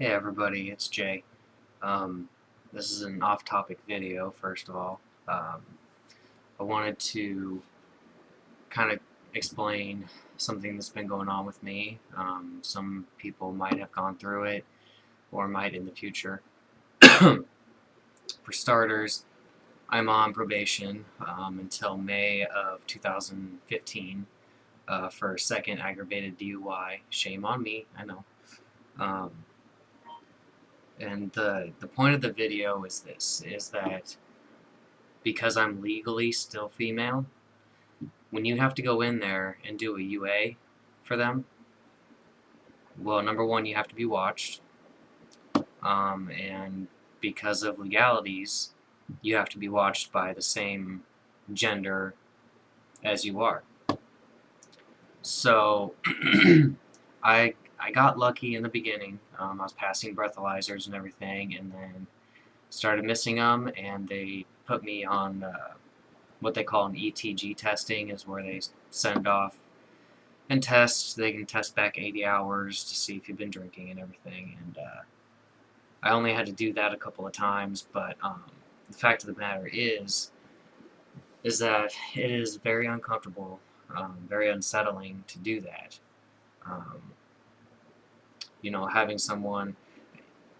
Hey everybody, it's Jay. Um, this is an off-topic video, first of all. I wanted to kind of explain something that's been going on with me. Some people might have gone through it, or might in the future. For starters, I'm on probation until May of 2015 for a second aggravated DUI. Shame on me, I know. Um, and the point of the video is that because I'm legally still female, when you have to go in there and do a UA for them, well, number one, you have to be watched, and because of legalities, you have to be watched by the same gender as you are. So, I got lucky in the beginning. I was passing breathalyzers and everything, and then started missing them, and they put me on what they call an ETG testing, is where they send off and test. They can test back 80 hours to see if you've been drinking and everything. And I only had to do that a couple of times, but the fact of the matter is that it is very uncomfortable, very unsettling to do that. Um, having someone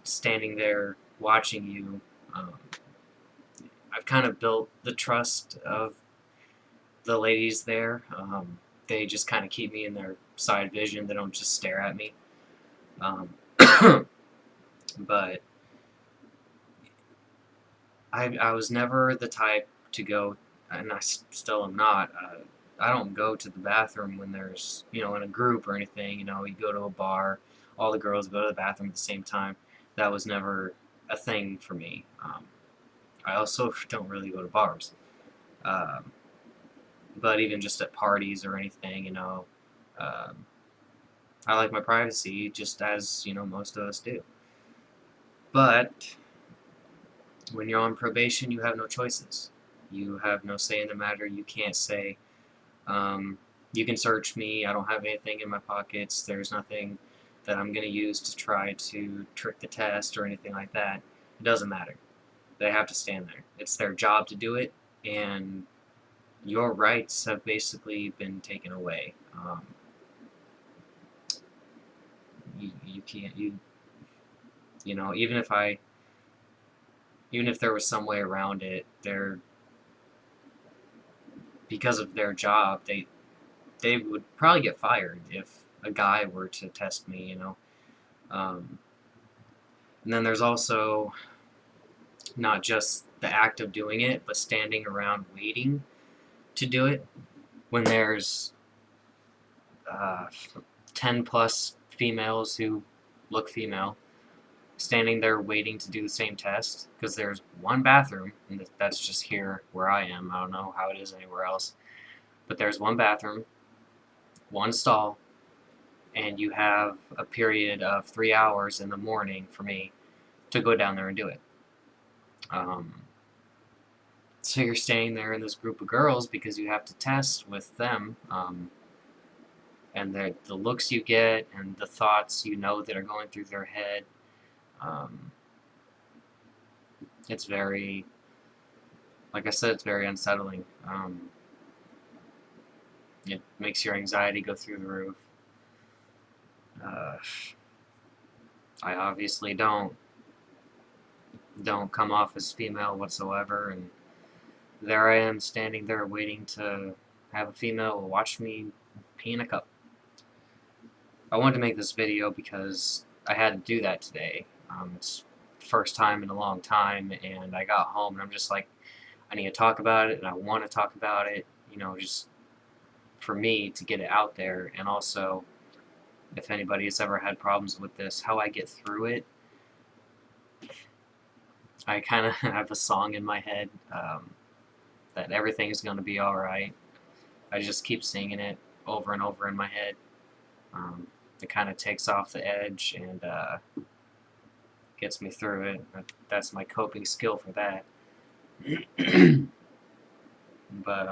standing there watching you. I've kind of built the trust of the ladies there. They just kind of keep me in their side vision. They don't just stare at me. Um, but I was never the type to go, and I still am not. I don't go to the bathroom when there's, in a group or anything. You go to a bar, all the girls go to the bathroom at the same time. That was never a thing for me. I also don't really go to bars. Um, but even just at parties or anything, um, I like my privacy just as, most of us do. But when you're on probation, you have no choices. You have no say in the matter. You can't say, you can search me, I don't have anything in my pockets, there's nothing that I'm going to use to try to trick the test or anything like that. It doesn't matter. They have to stand there. It's their job to do it, and your rights have basically been taken away. You can't, even if there was some way around it, because of their job, they would probably get fired if a guy were to test me. Um, and then there's also not just the act of doing it, but standing around waiting to do it when there's uh, 10 plus females who look female standing there waiting to do the same test, because there's one bathroom, and that's just here where I am. I don't know how it is anywhere else, but there's one bathroom, one stall, and you have a period of 3 hours in the morning for me to go down there and do it. So you're staying there in this group of girls because you have to test with them, and the looks you get and the thoughts that are going through their head. Um, it's very, like I said, it's very unsettling. It makes your anxiety go through the roof. Uh, I obviously don't come off as female whatsoever, and there I am standing there waiting to have a female watch me pee in a cup. I wanted to make this video because I had to do that today. It's the first time in a long time, and I got home and I'm just like, I need to talk about it, and I want to talk about it, just for me to get it out there. And also, if anybody has ever had problems with this, how I get through it. I kind of have a song in my head that everything is going to be alright. I just keep singing it over and over in my head. It kind of takes off the edge and gets me through it. That's my coping skill for that. But,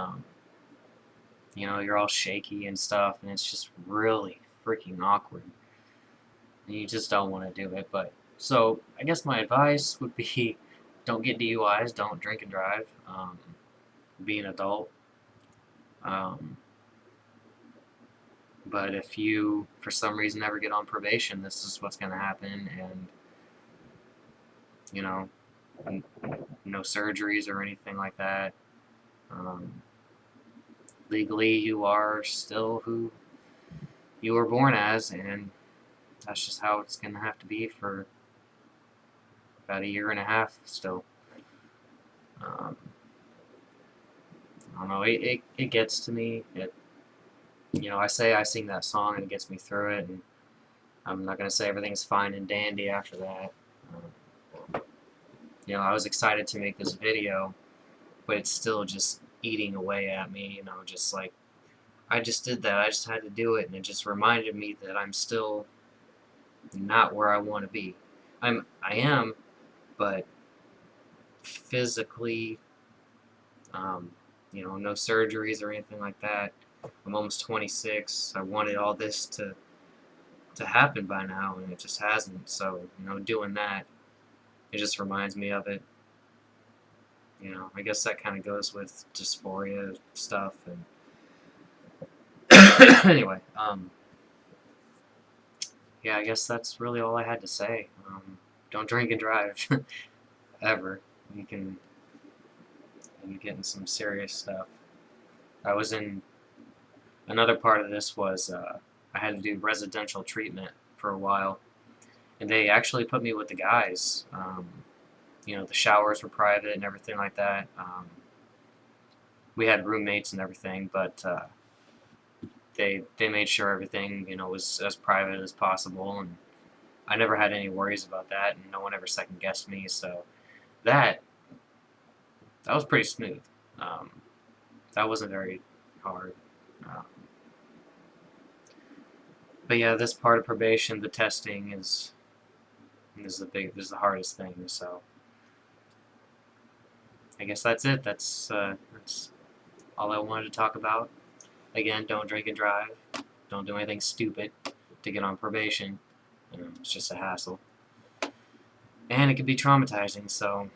you're all shaky and stuff, and it's just really freaking awkward. and you just don't want to do it. But so I guess my advice would be, don't get DUIs, don't drink and drive, be an adult. Um, but if you, for some reason, ever get on probation, this is what's going to happen, and you know, no surgeries or anything like that. Um, Legally, you are still who you were born as, and that's just how it's going to have to be for about a year and a half still. Um, I don't know. It gets to me. I say I sing that song and it gets me through it, and I'm not gonna say everything's fine and dandy after that. I was excited to make this video, but it's still just eating away at me. Just like I just did that. I just had to do it, and it just reminded me that I'm still not where I want to be. I am, but physically, no surgeries or anything like that. I'm almost 26. I wanted all this to happen by now, and it just hasn't. So, doing that, it just reminds me of it. I guess that kind of goes with dysphoria stuff. And anyway, yeah, I guess that's really all I had to say. Don't drink and drive ever. You can get in some serious stuff. I was in another part of this was I had to do residential treatment for a while, and they actually put me with the guys. The showers were private and everything like that. We had roommates and everything, but they made sure everything was as private as possible, and I never had any worries about that, and no one ever second guessed me. So that was pretty smooth. That wasn't very hard. Um, but yeah, this part of probation, the testing is the hardest thing. So I guess that's it. That's all I wanted to talk about. Again, don't drink and drive. Don't do anything stupid to get on probation. It's just a hassle. And it can be traumatizing, so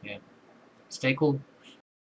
yeah. Stay cool.